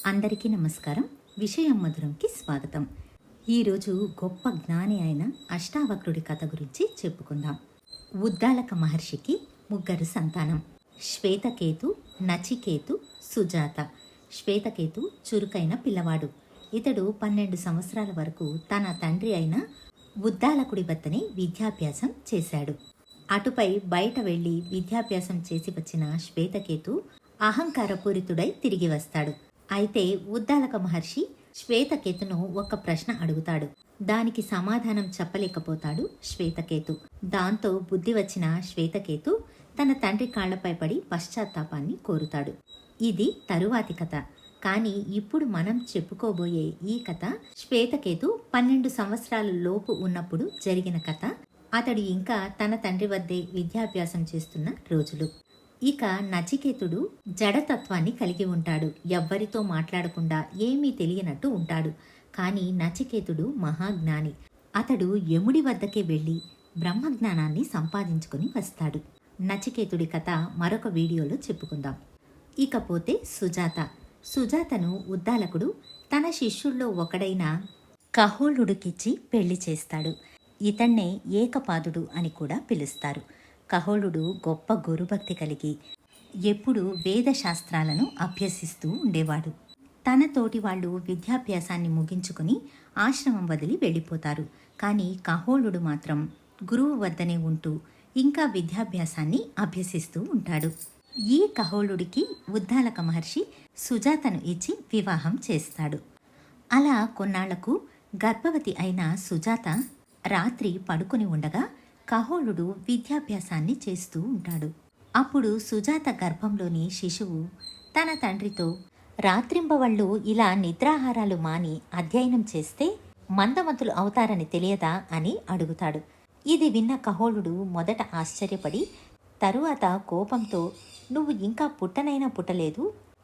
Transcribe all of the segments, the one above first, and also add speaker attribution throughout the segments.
Speaker 1: అందరికీ నమస్కారం. విషయం మధురంకి స్వాగతం. ఈరోజు గొప్ప జ్ఞాని అయిన అష్టావక్రుడి కథ గురించి చెప్పుకుందాం. ఉద్దాలక మహర్షికి ముగ్గురు సంతానం: శ్వేతకేతు, నచికేతు, సుజాత. శ్వేతకేతు చురుకైన పిల్లవాడు. ఇతడు 12 సంవత్సరాల వరకు తన తండ్రి అయిన ఉద్దాలకుడి వద్దనే విద్యాభ్యాసం చేశాడు. అటుపై బయట వెళ్లి విద్యాభ్యాసం చేసి వచ్చిన శ్వేతకేతు అహంకారపూరితుడై తిరిగి వస్తాడు. అయితే ఉద్దాలక మహర్షి శ్వేతకేతును ఒక ప్రశ్న అడుగుతాడు. దానికి సమాధానం చెప్పలేకపోతాడు శ్వేతకేతు. దాంతో బుద్ధి వచ్చిన శ్వేతకేతు తన తండ్రి కాళ్లపై పడి పశ్చాత్తాపాన్ని కోరుతాడు. ఇది తరువాతి కథ. కానీ ఇప్పుడు మనం చెప్పుకోబోయే ఈ కథ శ్వేతకేతు 12 సంవత్సరాల లోపు ఉన్నప్పుడు జరిగిన కథ. అతడు ఇంకా తన తండ్రి వద్దే విద్యాభ్యాసం చేస్తున్న రోజులు. ఇక నచికేతుడు జడతత్వాన్ని కలిగి ఉంటాడు. ఎవ్వరితో మాట్లాడకుండా ఏమీ తెలియనట్టు ఉంటాడు. కానీ నచికేతుడు మహాజ్ఞాని. అతడు యముడి వద్దకే వెళ్ళి బ్రహ్మజ్ఞానాన్ని సంపాదించుకుని వస్తాడు. నచికేతుడి కథ మరొక వీడియోలో చెప్పుకుందాం. ఇకపోతే సుజాత. సుజాతను ఉద్దాలకుడు తన శిష్యుల్లో ఒకడైన కహోళుడికిచ్చి పెళ్లి చేస్తాడు. ఇతన్నే ఏకపాదుడు అని కూడా పిలుస్తారు. కహోళుడు గొప్ప గురుభక్తి కలిగి ఎప్పుడూ వేదశాస్త్రాలను అభ్యసిస్తూ ఉండేవాడు. తన తోటి వాళ్ళు విద్యాభ్యాసాన్ని ముగించుకుని ఆశ్రమం వదిలి వెళ్ళిపోతారు. కానీ కహోళుడు మాత్రం గురువు వద్దనే ఉంటూ ఇంకా విద్యాభ్యాసాన్ని అభ్యసిస్తూ ఉంటాడు. ఈ కహోళుడికి ఉద్దాలక మహర్షి సుజాతను ఇచ్చి వివాహం చేస్తాడు. అలా కొన్నాళ్లకు గర్భవతి అయిన సుజాత రాత్రి పడుకుని ఉండగా కహోళుడు విద్యాభ్యాసాన్ని చేస్తూ ఉంటాడు. అప్పుడు సుజాత గర్భంలోని శిశువు తన తండ్రితో, రాత్రింబవళ్ళు ఇలా నిద్రాహారాలు మాని అధ్యయనం చేస్తే మందమతులు అవుతారని తెలియదా అని అడుగుతాడు. ఇది విన్న కహోళుడు మొదట ఆశ్చర్యపడి తరువాత కోపంతో, నువ్వు ఇంకా పుట్టనైనా పుట్టలేదు,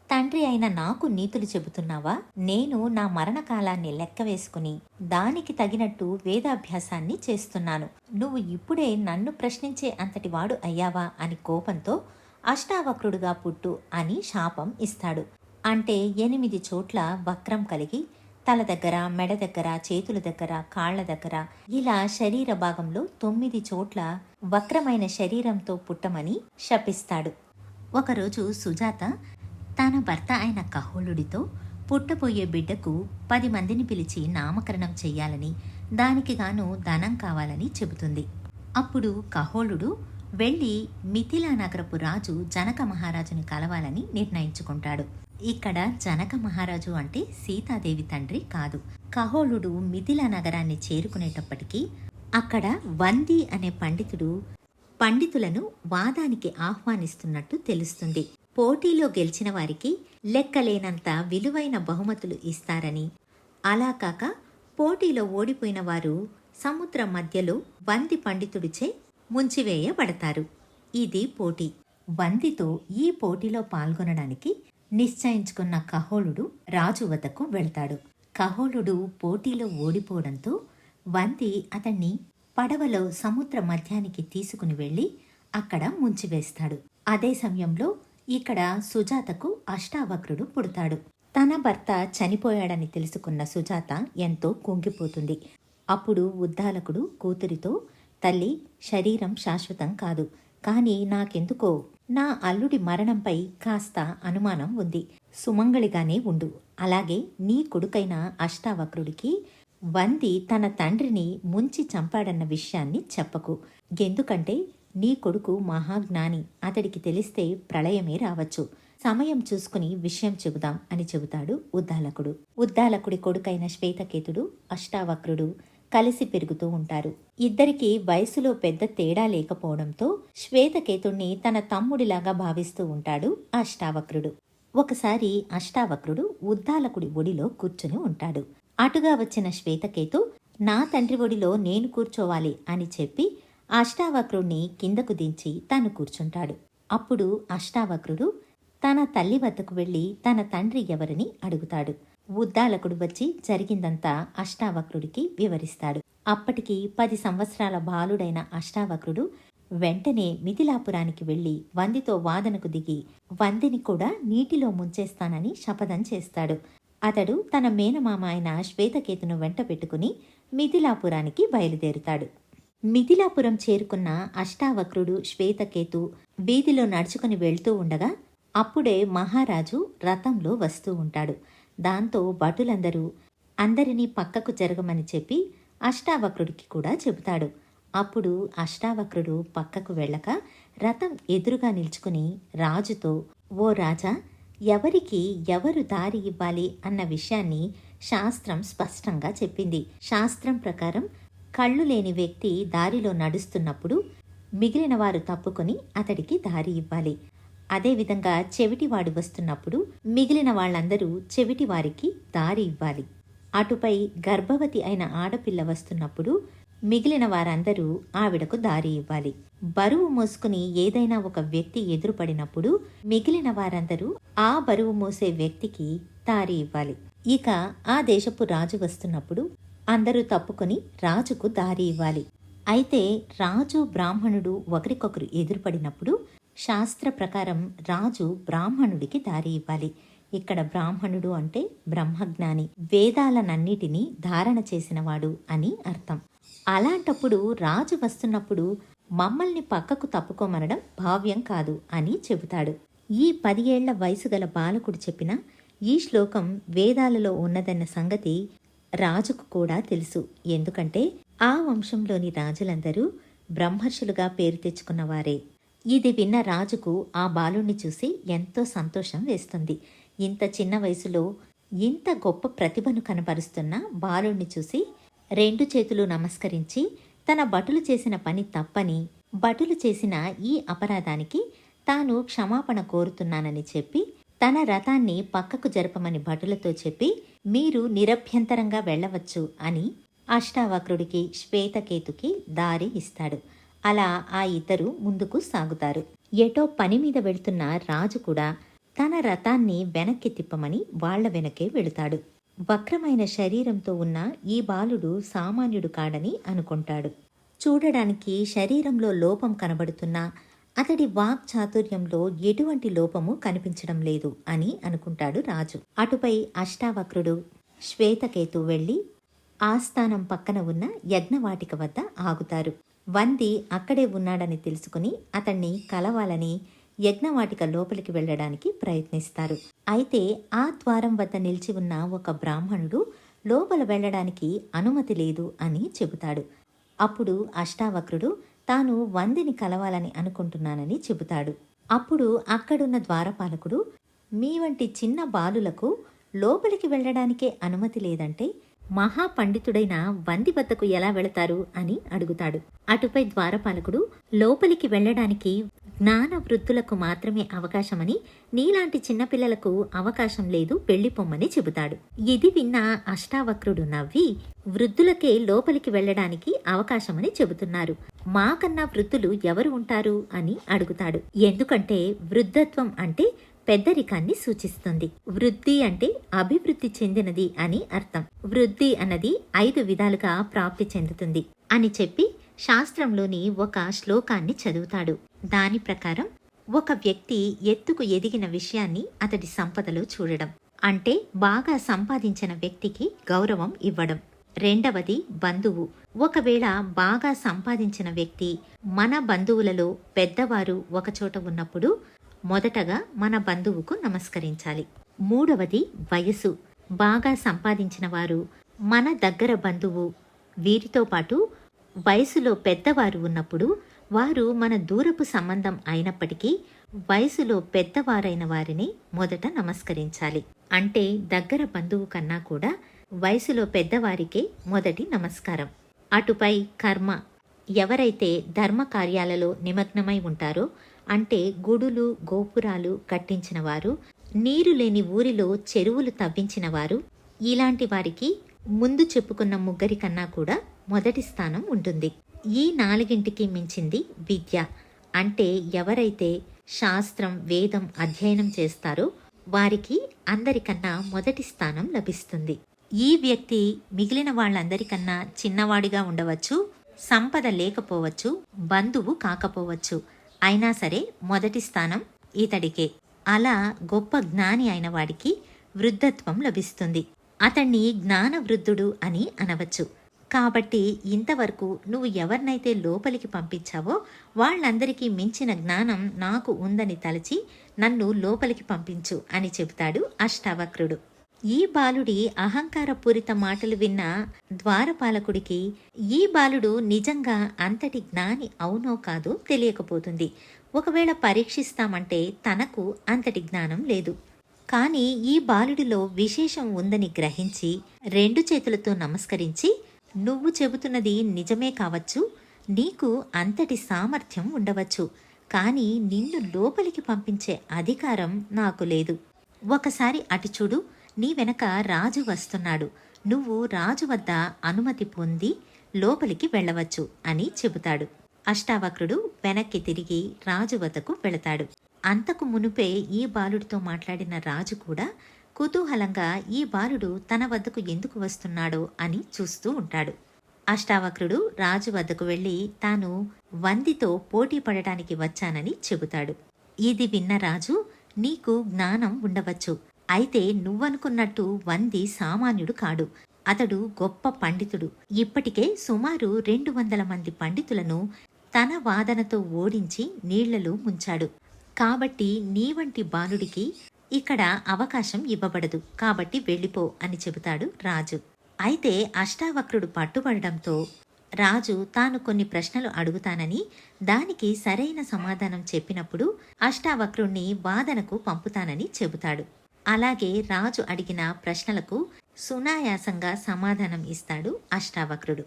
Speaker 1: తండ్రి అయిన నాకు నీతులు చెబుతున్నావా? నేను నా మరణకాలాన్ని లెక్క వేసుకుని దానికి తగినట్టు వేదాభ్యాసాన్ని చేస్తున్నాను. నువ్వు ఇప్పుడే నన్ను ప్రశ్నించే అంతటి వాడు అయ్యావా అని కోపంతో అష్టావక్రుడుగా పుట్టు అని శాపం ఇస్తాడు. అంటే 8 చోట్ల వక్రం కలిగి తల దగ్గర, మెడ దగ్గర, చేతుల దగ్గర, కాళ్ల దగ్గర ఇలా శరీర భాగంలో 9 చోట్ల వక్రమైన శరీరంతో పుట్టమని శపిస్తాడు. ఒకరోజు సుజాత తన భర్త అయిన కహోళుడితో పుట్టబోయే బిడ్డకు 10 మందిని పిలిచి నామకరణం చెయ్యాలని, దానికి గాను ధనం కావాలని చెబుతుంది. అప్పుడు కహోళుడు వెళ్ళి మిథిలా నగరపు రాజు జనక మహారాజుని కలవాలని నిర్ణయించుకుంటాడు. ఇక్కడ జనక మహారాజు అంటే సీతాదేవి తండ్రి కాదు. కహోళుడు మిథిలా నగరాన్ని చేరుకునేటప్పటికీ అక్కడ వంది అనే పండితులను వాదానికి ఆహ్వానిస్తున్నట్టు తెలుస్తుంది. పోటీలో గెలిచిన వారికి లెక్కలేనంత విలువైన బహుమతులు ఇస్తారని, అలా కాక పోటీలో ఓడిపోయిన వారు సముద్రం మధ్యలో వంది పండితుడిచే ముంచివేయబడతారు. ఇది పోటీ. వందితో ఈ పోటీలో పాల్గొనడానికి నిశ్చయించుకున్న కహోళుడు రాజు వద్దకు వెళ్తాడు. కహోళుడు పోటీలో ఓడిపోవడంతో వంది అతన్ని పడవలో సముద్ర మధ్యానికి తీసుకుని వెళ్ళి అక్కడ ముంచివేస్తాడు. అదే సమయంలో ఇక్కడ సుజాతకు అష్టావక్రుడు పుడతాడు. తన భర్త చనిపోయాడని తెలుసుకున్న సుజాత ఎంతో కుంగిపోతుంది. అప్పుడు ఉద్దాలకుడు కూతురితో, తల్లి, శరీరం శాశ్వతం కాదు, కానీ నాకెందుకో నా అల్లుడి మరణంపై కాస్త అనుమానం ఉంది. సుమంగళిగానే ఉండు. అలాగే నీ కొడుకైన అష్టావక్రుడికి వంది తన తండ్రిని ముంచి చంపాడన్న విషయాన్ని చెప్పకు. ఎందుకంటే నీ కొడుకు మహాజ్ఞాని. అతడికి తెలిస్తే ప్రళయమే రావచ్చు. సమయం చూసుకుని విషయం చెబుదాం అని చెబుతాడు ఉద్దాలకుడు. ఉద్దాలకుడి కొడుకైన శ్వేతకేతుడు, అష్టావక్రుడు కలిసి పెరుగుతూ ఉంటారు. ఇద్దరికీ వయసులో పెద్ద తేడా లేకపోవడంతో శ్వేతకేతుణ్ణి తన తమ్ముడిలాగా భావిస్తూ ఉంటాడు అష్టావక్రుడు. ఒకసారి అష్టావక్రుడు ఉద్దాలకుడి ఒడిలో కూర్చుని ఉంటాడు. అటుగా వచ్చిన శ్వేతకేతు, నా తండ్రి ఒడిలో నేను కూర్చోవాలి అని చెప్పి అష్టావక్రుణ్ణి కిందకు దించి తాను కూర్చుంటాడు. అప్పుడు అష్టావక్రుడు తన తల్లి వద్దకు వెళ్ళి తన తండ్రి ఎవరని అడుగుతాడు. ఉద్దాలకుడు వచ్చి జరిగిందంతా అష్టావక్రుడికి వివరిస్తాడు. అప్పటికి 10 సంవత్సరాల బాలుడైన అష్టావక్రుడు వెంటనే మిథిలాపురానికి వెళ్లి వందితో వాదనకు దిగి వందిని కూడా నీటిలో ముంచేస్తానని శపథం చేస్తాడు. అతడు తన మేనమామ అయిన శ్వేతకేతును వెంట పెట్టుకుని మిథిలాపురానికి బయలుదేరుతాడు. మిథిలాపురం చేరుకున్న అష్టావక్రుడు శ్వేతకేతు వీధిలో నడుచుకుని వెళ్తూ ఉండగా అప్పుడే మహారాజు రథంలో వస్తూ ఉంటాడు. దాంతో భటులందరూ అందరినీ పక్కకు జరగమని చెప్పి అష్టావక్రుడికి కూడా చెబుతాడు. అప్పుడు అష్టావక్రుడు పక్కకు వెళ్ళక రథం ఎదురుగా నిల్చుకుని రాజుతో, ఓ రాజా, ఎవరికి ఎవరు దారి ఇవ్వాలి అన్న విషయాన్ని శాస్త్రం స్పష్టంగా చెప్పింది. శాస్త్రం ప్రకారం కళ్ళు లేని వ్యక్తి దారిలో నడుస్తున్నప్పుడు మిగిలిన వారు తప్పుకొని అతడికి దారి ఇవ్వాలి. అదేవిధంగా చెవిటివాడు వస్తున్నప్పుడు మిగిలిన వాళ్ళందరూ చెవిటి వారికి దారి ఇవ్వాలి. అటుపై గర్భవతి అయిన ఆడపిల్ల వస్తున్నప్పుడు మిగిలిన వారందరూ ఆవిడకు దారి ఇవ్వాలి. బరువు మోసుకుని ఏదైనా ఒక వ్యక్తి ఎదురుపడినప్పుడు మిగిలిన వారందరూ ఆ బరువు మోసే వ్యక్తికి దారి ఇవ్వాలి. ఇక ఆ దేశపు రాజు వస్తున్నప్పుడు అందరూ తప్పుకొని రాజుకు దారి ఇవ్వాలి. అయితే రాజు బ్రాహ్మణుడు ఒకరికొకరు ఎదురుపడినప్పుడు శాస్త్ర ప్రకారం రాజు బ్రాహ్మణుడికి దారి ఇవ్వాలి. ఇక్కడ బ్రాహ్మణుడు అంటే బ్రహ్మజ్ఞాని, వేదాలనన్నిటినీ ధారణ చేసినవాడు అని అర్థం. అలాంటప్పుడు రాజు వస్తున్నప్పుడు మమ్మల్ని పక్కకు తప్పుకోమనడం భావ్యం కాదు అని చెబుతాడు. ఈ 10 ఏళ్ల వయసు గల బాలకుడు చెప్పిన ఈ శ్లోకం వేదాలలో ఉన్నదన్న సంగతి రాజుకు కూడా తెలుసు. ఎందుకంటే ఆ వంశంలోని రాజులందరూ బ్రహ్మర్షులుగా పేరు తెచ్చుకున్నవారే. ఇది విన్న రాజుకు ఆ బాలుణ్ణి చూసి ఎంతో సంతోషం వేస్తుంది. ఇంత చిన్న వయసులో ఇంత గొప్ప ప్రతిభను కనపరుస్తున్న బాలుణ్ణి చూసి 2 చేతులు నమస్కరించి తన భటులు చేసిన పని తప్పని, భటులు చేసిన ఈ అపరాధానికి తాను క్షమాపణ కోరుతున్నానని చెప్పి తన రథాన్ని పక్కకు జరపమని భటులతో చెప్పి మీరు నిరభ్యంతరంగా వెళ్ళవచ్చు అని అష్టావక్రుడికి శ్వేతకేతుకి దారి ఇస్తాడు. అలా ఆ ఇద్దరు ముందుకు సాగుతారు. ఎటో పని మీద వెళుతున్న రాజు కూడా తన రథాన్ని వెనక్కి తిప్పమని వాళ్ల వెనకే వెళుతాడు. వక్రమైన శరీరంతో ఉన్న ఈ బాలుడు సామాన్యుడు కాడని అనుకుంటాడు. చూడడానికి శరీరంలో లోపం కనబడుతున్నా అతడి వాక్ చాతుర్యంలో ఎటువంటి లోపము కనిపించడం లేదు అని అనుకుంటాడు రాజు. అటుపై అష్టావక్రుడు శ్వేతకేతు వెళ్లి ఆస్థానం పక్కన ఉన్న యజ్ఞవాటిక వద్ద ఆగుతారు. వంది అక్కడే ఉన్నాడని తెలుసుకుని అతన్ని కలవాలని యజ్ఞవాటిక లోపలికి వెళ్లడానికి ప్రయత్నిస్తారు. అయితే ఆ ద్వారం వద్ద నిలిచి ఉన్న ఒక బ్రాహ్మణుడు లోపల వెళ్లడానికి అనుమతి లేదు అని చెబుతాడు. అప్పుడు అష్టావక్రుడు తాను వందిని కలవాలని అనుకుంటున్నానని చెబుతాడు. అప్పుడు అక్కడున్న ద్వారపాలకుడు, మీ వంటి చిన్న బాలులకు లోపలికి వెళ్లడానికే అనుమతి లేదంటే మహాపండితుడైన వంది వద్దకు ఎలా వెళతారు అని అడుగుతాడు. అటుపై ద్వారపాలకుడు, లోపలికి వెళ్లడానికి జ్ఞాన వృద్ధులకు మాత్రమే అవకాశమని, నీలాంటి చిన్నపిల్లలకు అవకాశం లేదు, వెళ్ళిపోమ్మని చెబుతాడు. ఇది విన్న అష్టావక్రుడు నవ్వి, వృద్ధులకే లోపలికి వెళ్లడానికి అవకాశమని చెబుతున్నారు, మాకన్నా వృద్ధులు ఎవరు ఉంటారు అని అడుగుతాడు. ఎందుకంటే వృద్ధత్వం అంటే పెద్దరికాన్ని సూచిస్తుంది. వృద్ధి అంటే అభివృద్ధి చెందినది అని అర్థం. వృద్ధి అన్నది 5 విధాలుగా ప్రాప్తి చెందుతుంది అని చెప్పి శాస్త్రంలోని ఒక శ్లోకాన్ని చదువుతాడు. దాని ప్రకారం ఒక వ్యక్తి ఎత్తుకు ఎదిగిన విషయాన్ని అతడి సంపదలో చూడడం, అంటే బాగా సంపాదించిన వ్యక్తికి గౌరవం ఇవ్వడం. రెండవది బంధువు. ఒకవేళ బాగా సంపాదించిన వ్యక్తి మన బంధువులలో పెద్దవారు ఒకచోట ఉన్నప్పుడు మొదటగా మన బంధువుకు నమస్కరించాలి. మూడవది వయసు. బాగా సంపాదించిన వారు మన దగ్గర బంధువు. వీరితో పాటు వయసులో పెద్దవారు ఉన్నప్పుడు వారు మన దూరపు సంబంధం అయినప్పటికీ వయసులో పెద్దవారైన వారిని మొదట నమస్కరించాలి. అంటే దగ్గర బంధువు కన్నా కూడా వయసులో పెద్దవారికే మొదటి నమస్కారం. అటుపై కర్మ. ఎవరైతే ధర్మ కార్యాలలో నిమగ్నమై ఉంటారో, అంటే గుడులు గోపురాలు కట్టించిన వారు, నీరు లేని ఊరిలో చెరువులు తవ్వించిన వారు, ఇలాంటి వారికి ముందు చెప్పుకున్న ముగ్గురి కన్నా కూడా మొదటి స్థానం ఉంటుంది. ఈ 4ంటికి మించింది విద్య. అంటే ఎవరైతే శాస్త్రం వేదం అధ్యయనం చేస్తారో వారికి అందరికన్నా మొదటి స్థానం లభిస్తుంది. ఈ వ్యక్తి మిగిలిన వాళ్ళందరికన్నా చిన్నవాడిగా ఉండవచ్చు, సంపద లేకపోవచ్చు, బంధువు కాకపోవచ్చు, అయినా సరే మొదటి స్థానం ఇతడికే. అలా గొప్ప జ్ఞాని అయిన వాడికి వృద్ధత్వం లభిస్తుంది. అతన్ని జ్ఞానవృద్ధుడు అని అనవచ్చు. కాబట్టి ఇంతవరకు నువ్వు ఎవరినైతే లోపలికి పంపించావో వాళ్ళందరికీ మించిన జ్ఞానం నాకు ఉందని తలచి నన్ను లోపలికి పంపించు అని చెబుతాడు అష్టావక్రుడు. ఈ బాలుడి అహంకారపూరిత మాటలు విన్న ద్వారపాలకుడికి ఈ బాలుడు నిజంగా అంతటి జ్ఞాని అవునో కాదో తెలియకపోతుంది. ఒకవేళ పరీక్షిస్తామంటే తనకు అంతటి జ్ఞానం లేదు. కానీ ఈ బాలుడిలో విశేషం ఉందని గ్రహించి 2 చేతులతో నమస్కరించి, నువ్వు చెబుతున్నది నిజమే కావచ్చు, నీకు అంతటి సామర్థ్యం ఉండవచ్చు, కానీ నిన్ను లోపలికి పంపించే అధికారం నాకు లేదు. ఒకసారి అటు చూడు, నీ వెనక రాజు వస్తున్నాడు, నువ్వు రాజు వద్ద అనుమతి పొంది లోపలికి వెళ్ళవచ్చు అని చెబుతాడు. అష్టావక్రుడు వెనక్కి తిరిగి రాజు వద్దకు వెళతాడు. అంతకు మునుపే ఈ బాలుడితో మాట్లాడిన రాజు కూడా కుతూహలంగా ఈ బాలుడు తన వద్దకు ఎందుకు వస్తున్నాడో అని చూస్తూ ఉంటాడు. అష్టావక్రుడు రాజు వద్దకు వెళ్ళి తాను వందితో పోటీ పడటానికి వచ్చానని చెబుతాడు. ఇది విన్న రాజు, నీకు జ్ఞానం ఉండవచ్చు, అయితే నువ్వనుకున్నట్టు వంది సామాన్యుడు కాడు, అతడు గొప్ప పండితుడు. ఇప్పటికే సుమారు 200 మంది పండితులను తన వాదనతో ఓడించి నీళ్లలో ముంచాడు. కాబట్టి నీ వంటి బాలుడికి ఇక్కడ అవకాశం ఇవ్వబడదు, కాబట్టి వెళ్ళిపో అని చెబుతాడు రాజు. అయితే అష్టావక్రుడు పట్టుబడడంతో రాజు తాను కొన్ని ప్రశ్నలు అడుగుతానని, దానికి సరైన సమాధానం చెప్పినప్పుడు అష్టావక్రుణ్ణి వాదనకు పంపుతానని చెబుతాడు. అలాగే రాజు అడిగిన ప్రశ్నలకు సునాయాసంగా సమాధానం ఇస్తాడు అష్టావక్రుడు.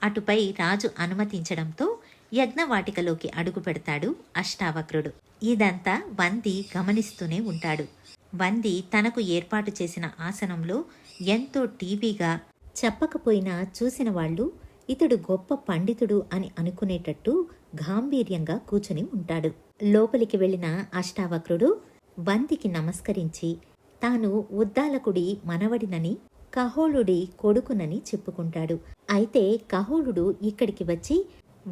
Speaker 1: అటుపై రాజు అనుమతించడంతో యజ్ఞవాటికలోకి అడుగు పెడతాడు అష్టావక్రుడు. ఇదంతా వంది గమనిస్తూనే ఉంటాడు. వంది తనకు ఏర్పాటు చేసిన ఆసనంలో ఎంతో టీవీగా, చెప్పకపోయినా చూసిన వాళ్ళు ఇతడు గొప్ప పండితుడు అని అనుకునేటట్టు గాంభీర్యంగా కూర్చుని ఉంటాడు. లోపలికి వెళ్ళిన అష్టావక్రుడు వందికి నమస్కరించి తాను ఉద్దాలకుడి మనవడినని, కహోళుడి కొడుకునని చెప్పుకుంటాడు. అయితే కహోళుడు ఇక్కడికి వచ్చి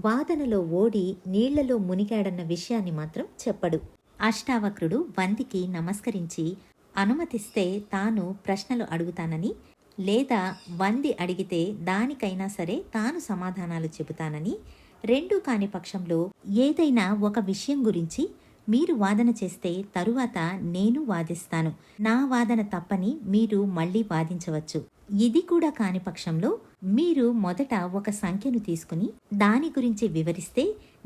Speaker 1: వాదనలో ఓడి నీళ్లలో మునిగాడన్న విషయాన్ని మాత్రం చెప్పడు. అష్టావక్రుడు వందికి నమస్కరించి అనుమతిస్తే తాను ప్రశ్నలు అడుగుతానని, లేదా వంది అడిగితే దానికైనా సరే తాను సమాధానాలు చెబుతానని, 2 కాని పక్షంలో ఏదైనా ఒక విషయం గురించి మీరు వాదన చేస్తే తరువాత నేను వాదిస్తాను, నా వాదన తప్పని మీరు మళ్ళీ వాదించవచ్చు. ఇది కూడా కాని పక్షంలో మీరు మొదట ఒక సంఖ్యను తీసుకుని దాని గురించి వివరిస్తే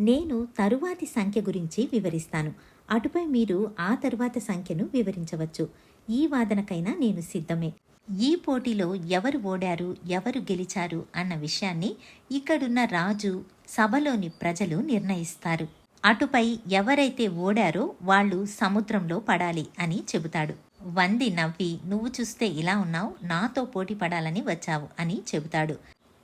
Speaker 1: నేను తరువాతి సంఖ్య గురించి వివరిస్తాను, అటుపై మీరు ఆ తరువాత సంఖ్యను వివరించవచ్చు. ఈ వాదనకైనా నేను సిద్ధమే. ఈ పోటీలో ఎవరు ఓడారు, ఎవరు గెలిచారు అన్న విషయాన్ని ఇక్కడున్న రాజు, సభలోని ప్రజలు నిర్ణయిస్తారు. అటుపై ఎవరైతే ఓడారో వాళ్ళు సముద్రంలో పడాలి అని చెబుతాడు. వంది నవ్వి, నువ్వు చూస్తే ఇలా ఉన్నావు, నాతో పోటీ పడాలని వచ్చావు అని చెబుతాడు.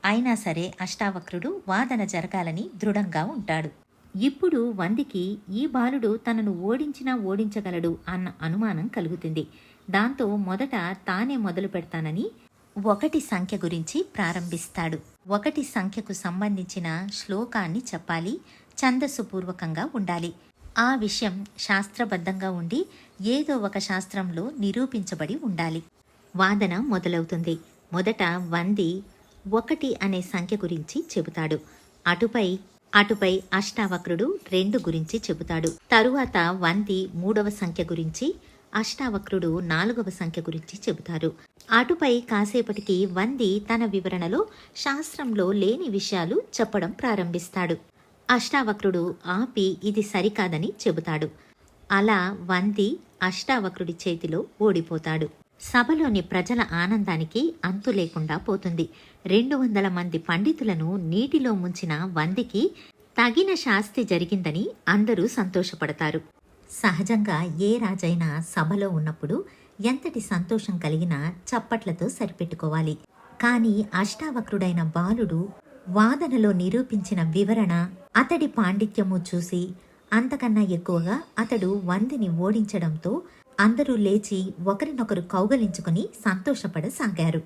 Speaker 1: అయినా సరే అష్టావక్రుడు వాదన జరగాలని దృఢంగా ఉంటాడు. ఇప్పుడు వందికి ఈ బాలుడు తనను ఓడించినా ఓడించగలడు అన్న అనుమానం కలుగుతుంది. దాంతో మొదట తానే మొదలు పెడతానని 1 సంఖ్య గురించి ప్రారంభిస్తాడు. 1 సంఖ్యకు సంబంధించిన శ్లోకాన్ని చెప్పాలి, ఛందస్సుపూర్వకంగా ఉండాలి. ఆ విషయం శాస్త్రబద్ధంగా ఉండి ఏదో ఒక శాస్త్రంలో నిరూపించబడి ఉండాలి. వాదన మొదలవుతుంది. మొదట వంది 1 అనే సంఖ్య గురించి చెబుతాడు. అటుపై అష్టావక్రుడు 2 గురించి చెబుతాడు. తరువాత వంది 3వ సంఖ్య గురించి, అష్టావక్రుడు 4వ సంఖ్య గురించి చెబుతారు. అటుపై కాసేపటికి వంది తన వివరణలో శాస్త్రంలో లేని విషయాలు చెప్పడం ప్రారంభిస్తాడు. అష్టావక్రుడు ఆపి ఇది సరికాదని చెబుతాడు. అలా వంది అష్టావక్రుడి చేతిలో ఓడిపోతాడు. సభలోని ప్రజల ఆనందానికి అంతు లేకుండా పోతుంది. 200 మంది పండితులను నీటిలో ముంచిన వందికి తగిన శాస్తి జరిగిందని అందరూ సంతోషపడతారు. సహజంగా ఏ రాజైనా సభలో ఉన్నప్పుడు ఎంతటి సంతోషం కలిగినా చప్పట్లతో సరిపెట్టుకోవాలి. కానీ అష్టావక్రుడైన బాలుడు వాదనలో నిరూపించిన వివరణ, అతడి పాండిత్యము చూసి అంతకన్నా ఎక్కువగా అతడు వందిని ఓడించడంతో అందరూ లేచి ఒకరినొకరు కౌగలించుకుని సంతోషపడసాగారు.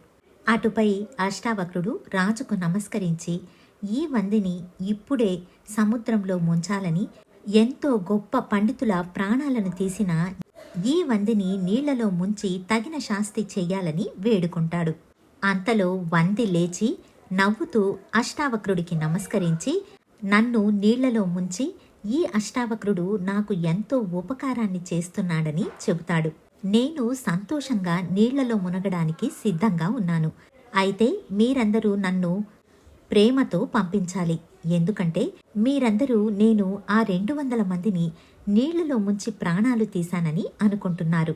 Speaker 1: అటుపై అష్టావక్రుడు రాజుకు నమస్కరించి ఈ వందిని ఇప్పుడే సముద్రంలో ముంచాలని, ఎంతో గొప్ప పండితుల ప్రాణాలను తీసిన ఈ వందిని నీళ్లలో ముంచి తగిన శాస్తి చెయ్యాలని వేడుకుంటాడు. అంతలో వంది లేచి నవ్వుతూ అష్టావక్రుడికి నమస్కరించి, నన్ను నీళ్లలో ముంచి ఈ అష్టావక్రుడు నాకు ఎంతో ఉపకారాన్ని చేస్తున్నాడని చెబుతాడు. నేను సంతోషంగా నీళ్లలో మునగడానికి సిద్ధంగా ఉన్నాను. అయితే మీరందరూ నన్ను ప్రేమతో పంపించాలి. ఎందుకంటే మీరందరూ నేను ఆ 200 మందిని నీళ్లలో ముంచి ప్రాణాలు తీశానని అనుకుంటున్నారు.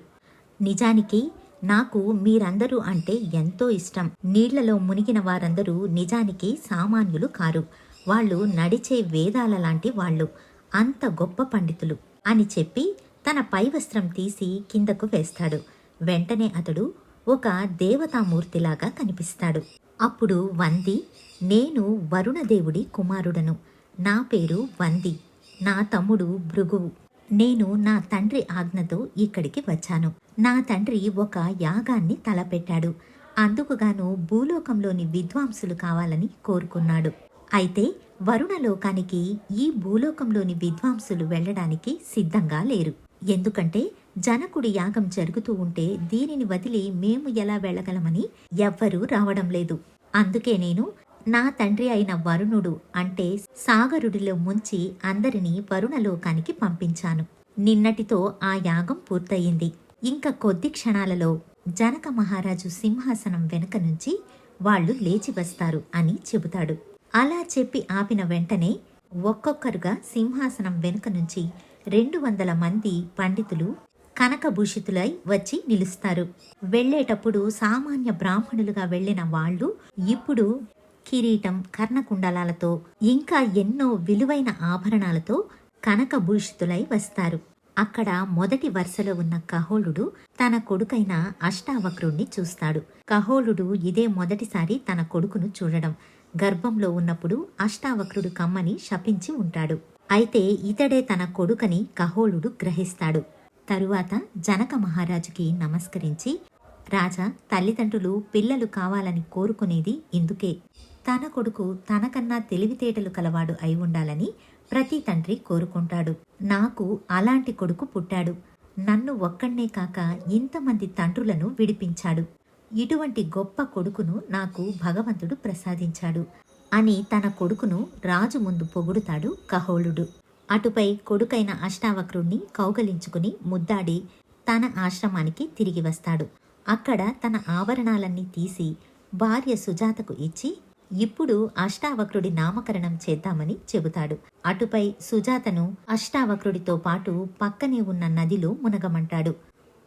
Speaker 1: నిజానికి నాకు మీరందరూ అంటే ఎంతో ఇష్టం. నీళ్లలో మునిగిన వారందరూ నిజానికి సామాన్యులు కారు. వాళ్ళు నడిచే వేదాల లాంటి వాళ్ళు, అంత గొప్ప పండితులు అని చెప్పి తన పై వస్త్రం తీసి కిందకు వేస్తాడు. వెంటనే అతడు ఒక దేవతామూర్తిలాగా కనిపిస్తాడు. అప్పుడు వంది, నేను వరుణదేవుడి కుమారుడను. నా పేరు వంది. నా తమ్ముడు భృగువు. నేను నా తండ్రి ఆజ్ఞతో ఇక్కడికి వచ్చాను. నా తండ్రి ఒక యాగాన్ని తలపెట్టాడు. అందుకుగాను భూలోకంలోని విద్వాంసులు కావాలని కోరుకున్నాడు. అయితే వరుణలోకానికి ఈ భూలోకంలోని విద్వాంసులు వెళ్ళడానికి సిద్ధంగా లేరు. ఎందుకంటే జనకుడి యాగం జరుగుతూ ఉంటే దీనిని వదిలి మేము ఎలా వెళ్ళగలమని ఎవ్వరూ రావడం లేదు. అందుకే నేను నా తండ్రి అయిన వరుణుడు అంటే సాగరుడిలో ముంచి అందరినీ వరుణలోకానికి పంపించాను. నిన్నటితో ఆ యాగం పూర్తయింది. ఇంకా కొద్ది క్షణాలలో జనక మహారాజు సింహాసనం వెనుక నుంచి వాళ్ళు లేచి వస్తారు అని చెబుతాడు. అలా చెప్పి ఆపిన వెంటనే ఒక్కొక్కరుగా సింహాసనం వెనుక నుంచి 200 మంది పండితులు కనకభూషితులై వచ్చి నిలుస్తారు. వెళ్లేటప్పుడు సామాన్య బ్రాహ్మణులుగా వెళ్లిన వాళ్ళు ఇప్పుడు కిరీటం, కర్ణకుండలాలతో ఇంకా ఎన్నో విలువైన ఆభరణాలతో కనకభూషితులై వస్తారు. అక్కడ మొదటి వరుసలో ఉన్న కహోళుడు తన కొడుకైన అష్టావక్రుణ్ణి చూస్తాడు. కహోళుడు ఇదే మొదటిసారి తన కొడుకును చూడడం. గర్భంలో ఉన్నప్పుడు అష్టావక్రుడు కమ్మని శపించి ఉంటాడు. అయితే ఇతడే తన కొడుకని కహోళుడు గ్రహిస్తాడు. తరువాత జనక మహారాజుకి నమస్కరించి, రాజా, తల్లిదండ్రులు పిల్లలు కావాలని కోరుకునేది ఇందుకే. తన కొడుకు తనకన్నా తెలివితేటలు కలవాడు అయి ఉండాలని ప్రతి తండ్రి కోరుకుంటాడు. నాకు అలాంటి కొడుకు పుట్టాడు. నన్ను ఒక్కడ్నే కాక ఇంతమంది తండ్రులను విడిపించాడు. ఇటువంటి గొప్ప కొడుకును నాకు భగవంతుడు ప్రసాదించాడు అని తన కొడుకును రాజు ముందు పొగుడుతాడు కహోళుడు. అటుపై కొడుకైన అష్టావక్రుణ్ణి కౌగలించుకుని ముద్దాడి తన ఆశ్రమానికి తిరిగి వస్తాడు. అక్కడ తన ఆభరణాలన్నీ తీసి భార్య సుజాతకు ఇచ్చి ఇప్పుడు అష్టావక్రుడి నామకరణం చేద్దామని చెబుతాడు. అటుపై సుజాతను అష్టావక్రుడితో పాటు పక్కనే ఉన్న నదిలో మునగమంటాడు.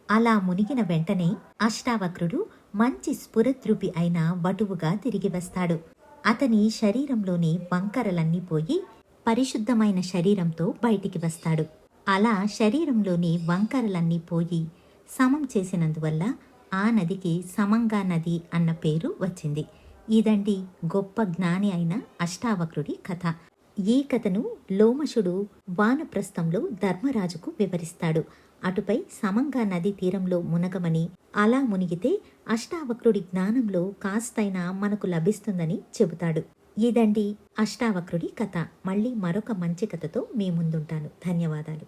Speaker 1: అలా మునిగిన వెంటనే అష్టావక్రుడు మంచి స్ఫురద్రూపి అయిన వటువుగా తిరిగి వస్తాడు. అతని శరీరంలోని వంకరలన్నీ పోయి పరిశుద్ధమైన శరీరంతో బయటికి వస్తాడు. అలా శరీరంలోని వంకరలన్నీ పోయి సమం చేసినందువల్ల ఆ నదికి సమంగా నది అన్న పేరు వచ్చింది. ఇదండి గొప్ప జ్ఞాని అయిన అష్టావక్రుడి కథ. ఈ కథను లోమశుడు వానప్రస్థంలో ధర్మరాజుకు వివరిస్తాడు. అటుపై సమంగా నది తీరంలో మునగమని, అలా మునిగితే అష్టావక్రుడి జ్ఞానంలో కాస్తైనా మనకు లభిస్తుందని చెబుతాడు. ఇదండి అష్టావక్రుడి కథ. మళ్ళీ మరొక మంచి కథతో మీ ముందుంటాను. ధన్యవాదాలు.